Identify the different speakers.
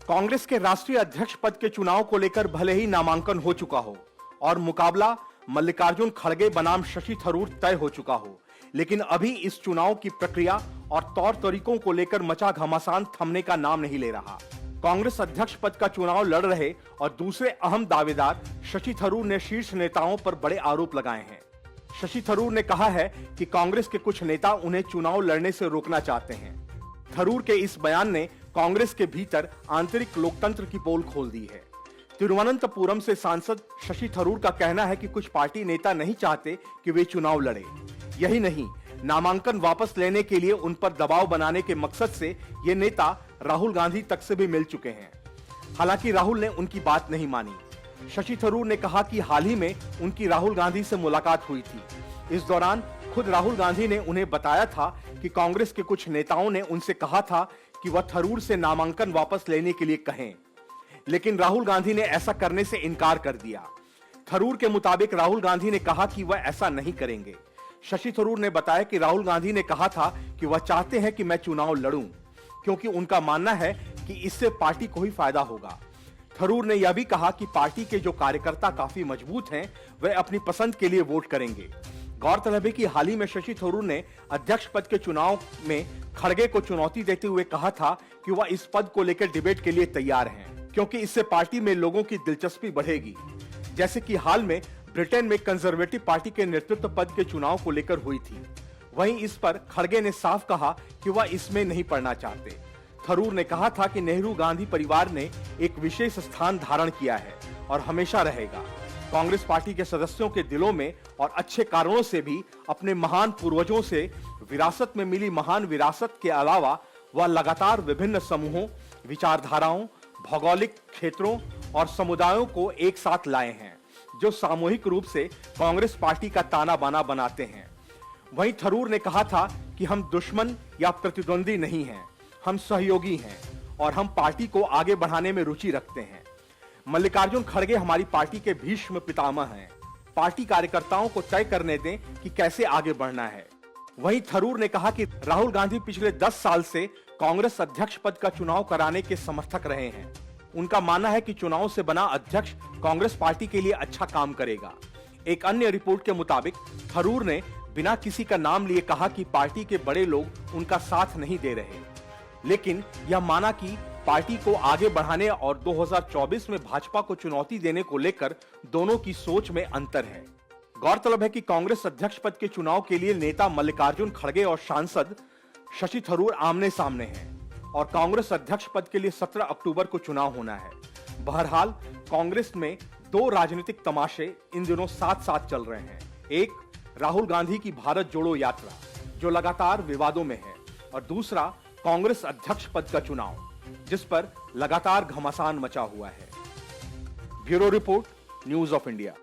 Speaker 1: कांग्रेस के राष्ट्रीय अध्यक्ष पद के चुनाव को लेकर भले ही नामांकन हो चुका हो और मुकाबला मल्लिकार्जुन खड़गे बनाम शशि थरूर तय हो चुका हो, लेकिन अभी इस चुनाव की प्रक्रिया और तौर तरीकों को लेकर मचा घमासान थमने का नाम नहीं ले रहा। कांग्रेस अध्यक्ष पद का चुनाव लड़ रहे और दूसरे अहम दावेदार शशि थरूर ने शीर्ष नेताओं पर बड़े आरोप लगाए हैं। शशि थरूर ने कहा है कि कांग्रेस के कुछ नेता उन्हें चुनाव लड़ने से रोकना चाहते हैं। थरूर के इस बयान ने कांग्रेस के भीतर आंतरिक लोकतंत्र की पोल खोल दी है। तिरुवनंतपुरम से सांसद शशि थरूर का कहना है कि कुछ पार्टी नेता नहीं चाहते कि वे चुनाव लड़े। यही नहीं, नामांकन वापस लेने के लिए उन पर दबाव बनाने के मकसद से ये नेता राहुल गांधी तक से भी मिल चुके हैं। हालांकि राहुल ने उनकी बात नहीं मानी। शशि थरूर ने कहा कि हाल ही में उनकी राहुल गांधी से मुलाकात हुई थी। इस दौरान खुद राहुल गांधी ने उन्हें बताया था कि कांग्रेस के कुछ नेताओं ने उनसे कहा था कि वह थरूर से नामांकन वापस लेने के लिए कहें, लेकिन राहुल गांधी ने ऐसा करने से इनकार कर दिया। थरूर के मुताबिक राहुल गांधी ने कहा कि वह ऐसा नहीं करेंगे। शशि थरूर ने बताया कि राहुल गांधी ने कहा था कि वह चाहते हैं कि मैं चुनाव लड़ूं, क्योंकि उनका मानना है कि इससे पार्टी को ही फायदा होगा। थरूर ने यह भी कहा कि पार्टी के जो कार्यकर्ता काफी मजबूत हैं, वे अपनी पसंद के लिए वोट करेंगे। गौरतलब है कि हाल ही में शशि थरूर ने अध्यक्ष पद के चुनाव में खड़गे को चुनौती देते हुए कहा था कि वह इस पद को लेकर डिबेट के लिए तैयार हैं, क्योंकि इससे पार्टी में लोगों की दिलचस्पी बढ़ेगी। जैसे कि हाल में ब्रिटेन में कंजर्वेटिव पार्टी के नेतृत्व पद के चुनाव को लेकर हुई थी। वहीं इस पर खड़गे ने साफ कहा कि वह इसमें नहीं पड़ना चाहते। थरूर ने कहा था कि नेहरू गांधी परिवार ने एक विशेष स्थान धारण किया है और हमेशा रहेगा। कांग्रेस पार्टी के सदस्यों के दिलों में और अच्छे कारणों से भी अपने महान पूर्वजों से विरासत में मिली महान विरासत के अलावा वह लगातार विभिन्न समूहों, विचारधाराओं, भौगोलिक क्षेत्रों और समुदायों को एक साथ लाए हैं, जो सामूहिक रूप से कांग्रेस पार्टी का ताना बाना बनाते हैं। वहीं थरूर ने कहा था कि हम दुश्मन या प्रतिद्वंदी नहीं हैं, हम सहयोगी हैं और हम पार्टी को आगे बढ़ाने में रुचि रखते हैं। मल्लिकार्जुन खड़गे हमारी पार्टी के भीष्म पितामह हैं। पार्टी कार्यकर्ताओं को तय करने दें कि कैसे आगे बढ़ना है। वहीं थरूर ने कहा कि राहुल गांधी पिछले 10 साल से कांग्रेस अध्यक्ष पद का चुनाव कराने के समर्थक रहे हैं। उनका मानना है कि चुनाव से बना अध्यक्ष कांग्रेस पार्टी के लिए अच्छा काम करेगा। एक अन्य रिपोर्ट के मुताबिक थरूर ने बिना किसी का नाम लिए कहा कि पार्टी के बड़े लोग उनका साथ नहीं दे रहे, लेकिन यह माना कि पार्टी को आगे बढ़ाने और 2024 में भाजपा को चुनौती देने को लेकर दोनों की सोच में अंतर है। गौरतलब है कि कांग्रेस अध्यक्ष पद के चुनाव के लिए नेता मल्लिकार्जुन खड़गे और सांसद शशि थरूर आमने सामने हैं और कांग्रेस अध्यक्ष पद के लिए 17 अक्टूबर को चुनाव होना है। बहरहाल कांग्रेस में दो राजनीतिक तमाशे इन दिनों साथ साथ चल रहे हैं। एक, राहुल गांधी की भारत जोड़ो यात्रा जो लगातार विवादों में है, और दूसरा कांग्रेस अध्यक्ष पद का चुनाव, जिस पर लगातार घमासान मचा हुआ है। Bureau report, news of India.